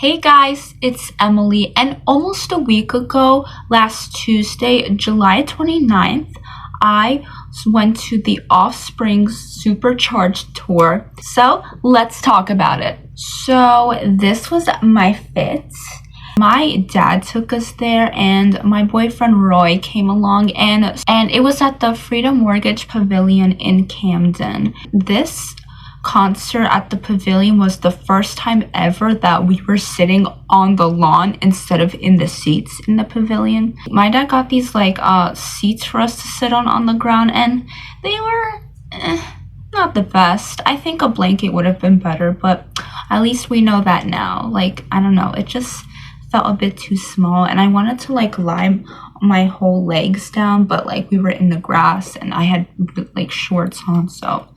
Hey guys, it's Emily, and almost a week ago, last Tuesday, July 29th, I went to the Offspring Supercharged tour. So let's talk about it. So this was my fit. My dad took us there and my boyfriend Roy came along and it was at the Freedom Mortgage Pavilion in Camden. This concert at the pavilion was the first time ever that we were sitting on the lawn instead of in the seats in the pavilion. My dad got these seats for us to sit on the ground, and they were not the best. I think a blanket would have been better, but at least we know that now. I don't know, it just felt a bit too small, and I wanted to lie my whole legs down, but we were in the grass and I had shorts on, so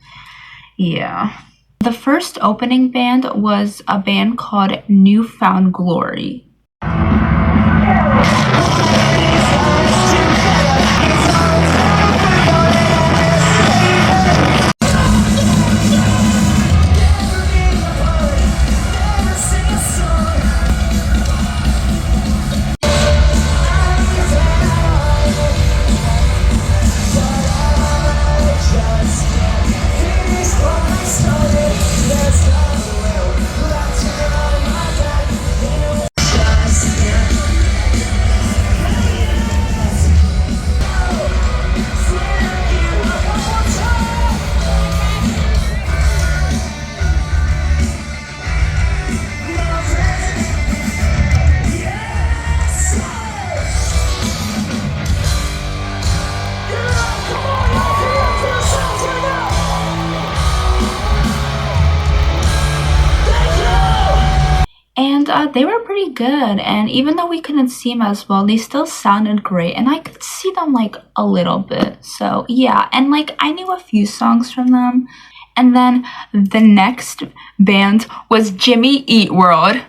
yeah. The first opening band was a band called Newfound Glory. They were pretty good, and even though we couldn't see them as well, they still sounded great, and I could see them a little bit. So yeah, and I knew a few songs from them. And then the next band was Jimmy Eat World.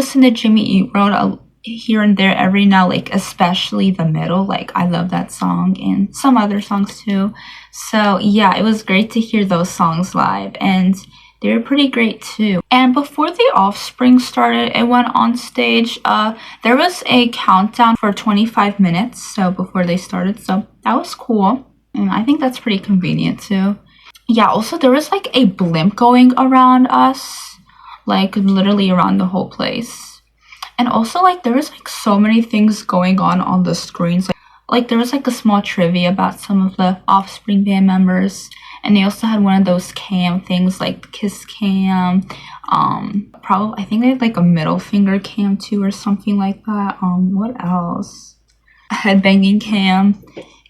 listen to Jimmy Eat World here and there every now, like especially the middle. Like I love that song and some other songs too. So yeah, it was great to hear those songs live, and they were pretty great too. And before the Offspring started, it went on stage. There was a countdown for 25 minutes, so before they started, so that was cool. And I think that's pretty convenient too. Yeah, also there was like a blimp going around us, like literally around the whole place. And also, like, there was, like, so many things going on the screens. Like, there was, like, a small trivia about some of the Offspring band members. And they also had one of those cam things, like kiss cam. I think they had, like, a middle finger cam, too, or something like that. What else? A headbanging cam.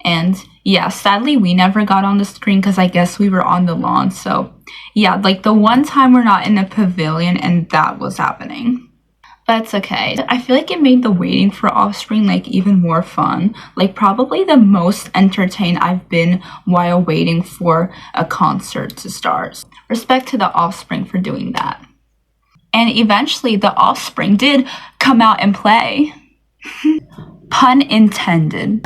And, yeah, sadly, we never got on the screen because I guess we were on the lawn. So, yeah, like, the one time we're not in the pavilion, and that was happening. That's okay. I feel like it made the waiting for Offspring like even more fun. Like probably the most entertained I've been while waiting for a concert to start. Respect to the Offspring for doing that. And eventually the Offspring did come out and play. Pun intended.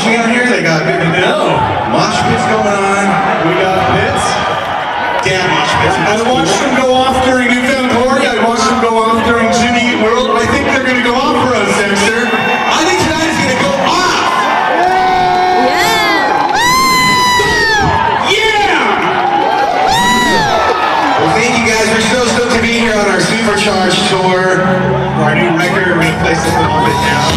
Out here, they got mosh pits going on. We got pits. Yeah, mosh pits. I watched them go off during Newfound Glory. I watched them go off during Jimmy Eat World. I think they're going to go off for us, Dexter. I think tonight is going to go off. Yeah! Well, thank you guys. We're so stoked to be here on our Supercharged tour. Our new record. We're going to play something off it now.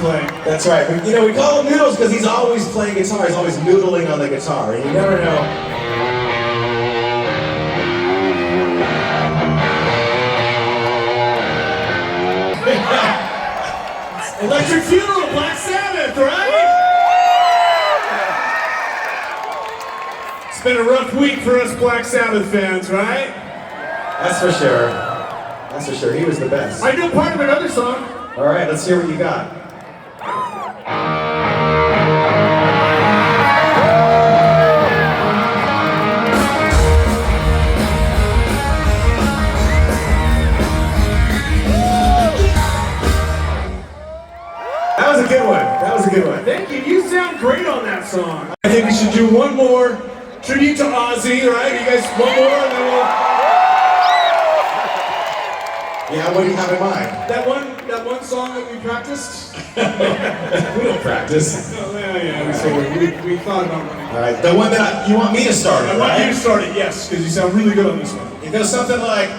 playing. That's right. We call him Noodles because he's always playing guitar. He's always noodling on the guitar, and you never know. Electric Funeral, Black Sabbath, right? It's been a rough week for us Black Sabbath fans, right? That's for sure. That's for sure. He was the best. I do part of another song. All right, let's hear what you got. That was a good one. That was a good one. Thank you. You sound great on that song. I think we should do one more tribute to Ozzy, right? You guys, one more, and then we'll... Yeah, what do you have in mind? That one song that we practiced? We don't practice. Oh, yeah. We thought about running. All right, the one that you want me to start it, I want you to start it, yes, because you sound really good on this one. It goes something like...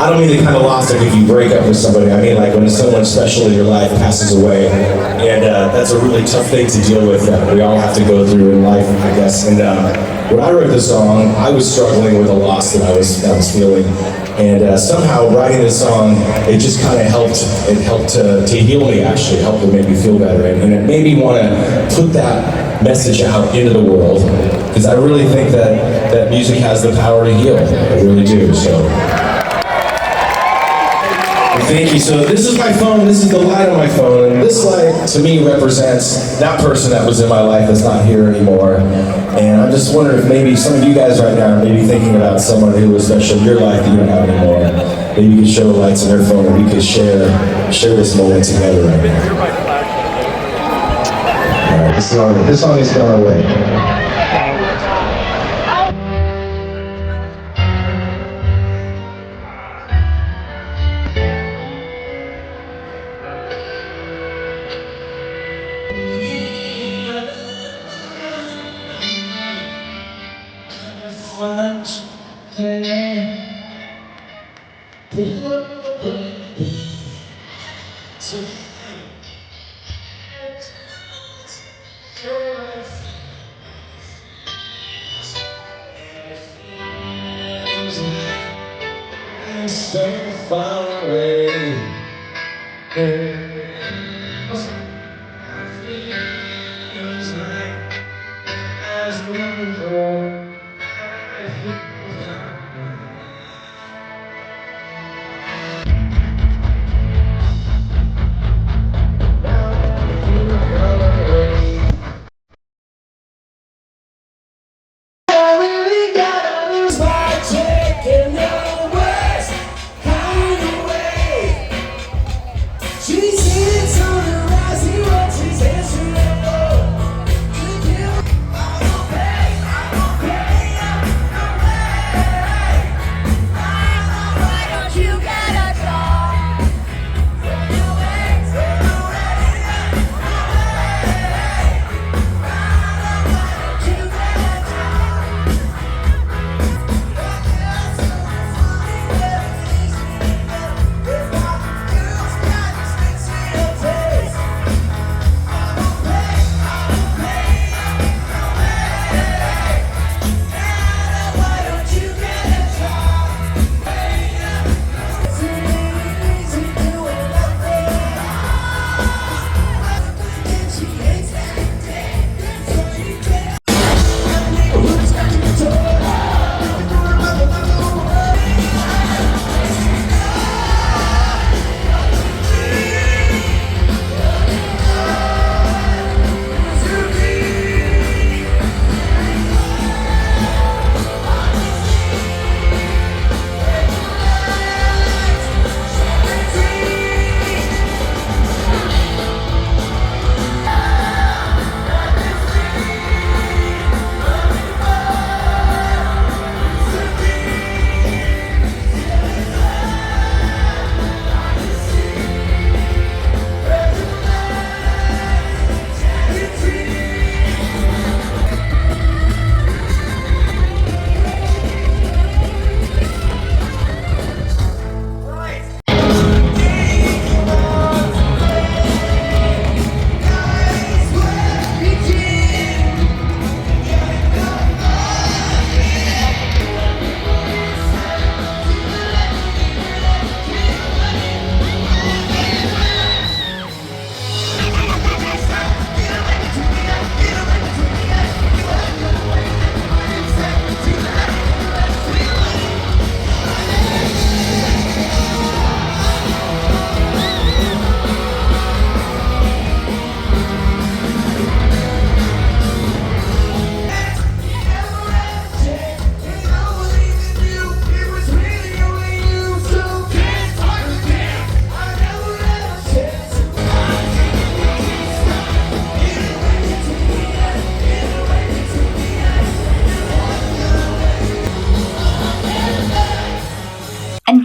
I don't mean the kind of loss like if you break up with somebody. I mean like when someone special in your life passes away, and that's a really tough thing to deal with that we all have to go through in life, I guess. And when I wrote this song, I was struggling with a loss that I was feeling, and somehow writing this song, it just kind of helped. It helped to heal me. Actually, it helped to make me feel better, and it made me want to put that message out into the world, because I really think that music has the power to heal. I really do. So. Thank you. So this is my phone, this is the light on my phone, and this light to me represents that person that was in my life that's not here anymore. And I'm just wondering if maybe some of you guys right now are maybe thinking about someone who was special in your life that you don't have anymore. Maybe you could show the lights on their phone and we could share this moment together right now. All right, this song is on our way. So far away.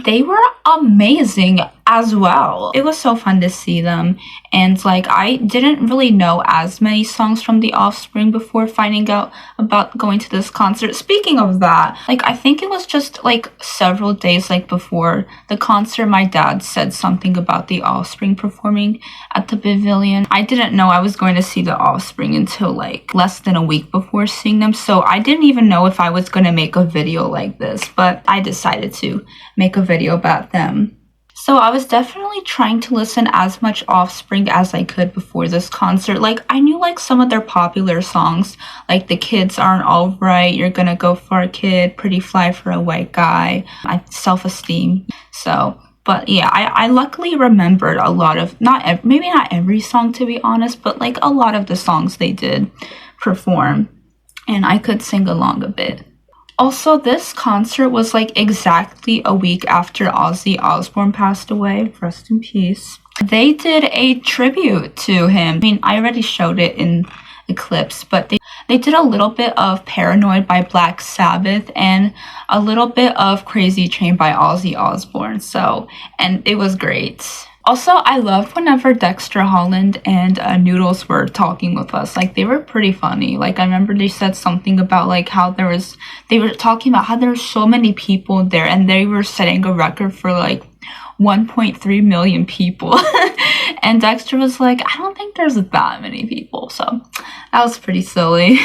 they were amazing as well. It was so fun to see them, and like I didn't really know as many songs from the Offspring before finding out about going to this concert. Speaking of that, like I think it was just like several days like before the concert, my dad said something about the Offspring performing at the Pavilion. I didn't know I was going to see the Offspring until like less than a week before seeing them, so I didn't even know if I was going to make a video like this, but I decided to make a video about them. So I was definitely trying to listen as much Offspring as I could before this concert. Like I knew like some of their popular songs, like The Kids Aren't Alright, You're Gonna Go For a Kid, Pretty Fly for a White Guy, Self-Esteem. So, but yeah, I luckily remembered a lot of, maybe not every song to be honest, but like a lot of the songs they did perform, and I could sing along a bit. Also, this concert was like exactly a week after Ozzy Osbourne passed away. Rest in peace. They did a tribute to him. I mean, I already showed it in the clips, but they did a little bit of Paranoid by Black Sabbath and a little bit of Crazy Train by Ozzy Osbourne. So, and it was great. Also, I loved whenever Dexter Holland and Noodles were talking with us. Like, they were pretty funny. Like, I remember they said something about, like, how they were talking about how there were so many people there, and they were setting a record for, like, 1.3 million people. And Dexter was like, I don't think there's that many people. So, that was pretty silly.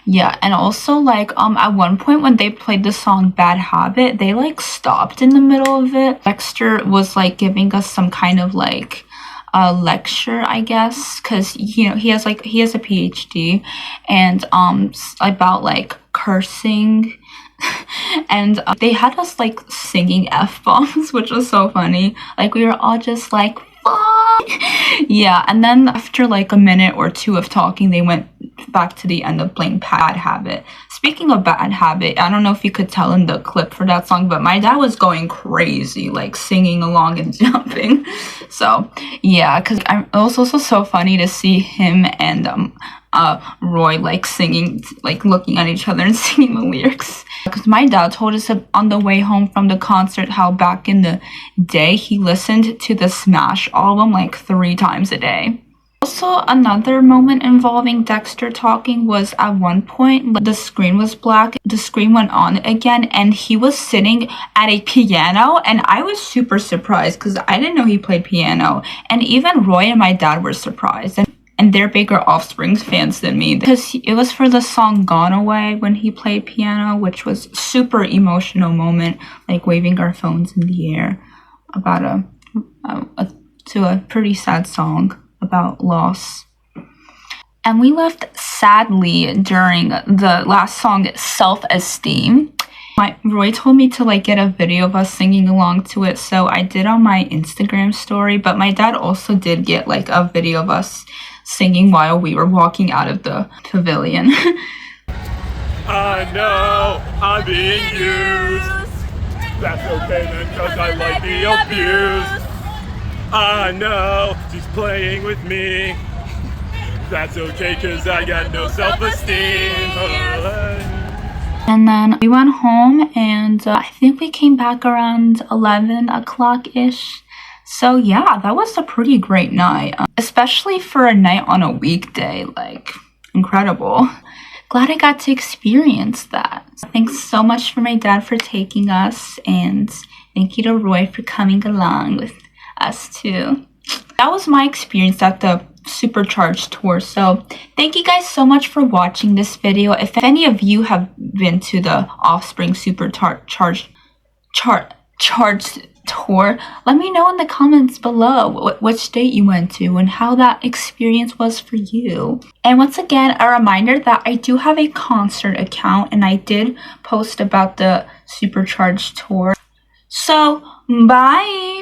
Yeah, and also, like, at one point when they played the song Bad Habit, they, like, stopped in the middle of it. Dexter was, like, giving us some kind of, like, a lecture, I guess, because, you know, he has a PhD, and, about, like, cursing, and they had us, like, singing F-bombs, which was so funny. Like, we were all just, like, fuck! Yeah, and then after, like, a minute or two of talking, they went back to the end of playing Bad Habit. Speaking of Bad Habit, I don't know if you could tell in the clip for that song, but my dad was going crazy, like singing along and jumping. So yeah, because it was also so funny to see him and Roy like singing, like looking at each other and singing the lyrics. Because my dad told us on the way home from the concert how back in the day he listened to the Smash album like 3 times a day. Also, another moment involving Dexter talking was at one point, the screen was black, the screen went on again, and he was sitting at a piano, and I was super surprised because I didn't know he played piano, and even Roy and my dad were surprised, and they're bigger Offspring fans than me, because it was for the song Gone Away when he played piano, which was super emotional moment, like waving our phones in the air about to a pretty sad song about loss. And we left sadly during the last song, Self-Esteem. Roy told me to like get a video of us singing along to it, so I did on my Instagram story, but my dad also did get like a video of us singing while we were walking out of the pavilion. I know I'm being used. That's okay then, cause I like the abuse. I know she's playing with me. That's okay, cause I got no self-esteem. And then we went home, and I think we came back around 11 o'clock-ish. So yeah, that was a pretty great night. Especially for a night on a weekday, like, incredible. Glad I got to experience that. Thanks so much for my dad for taking us, and thank you to Roy for coming along with us too. That was my experience at the Supercharged tour. So thank you guys so much for watching this video. If any of you have been to the Offspring Supercharged tour, let me know in the comments below which date you went to and how that experience was for you. And once again, a reminder that I do have a concert account, and I did post about the Supercharged tour. So bye.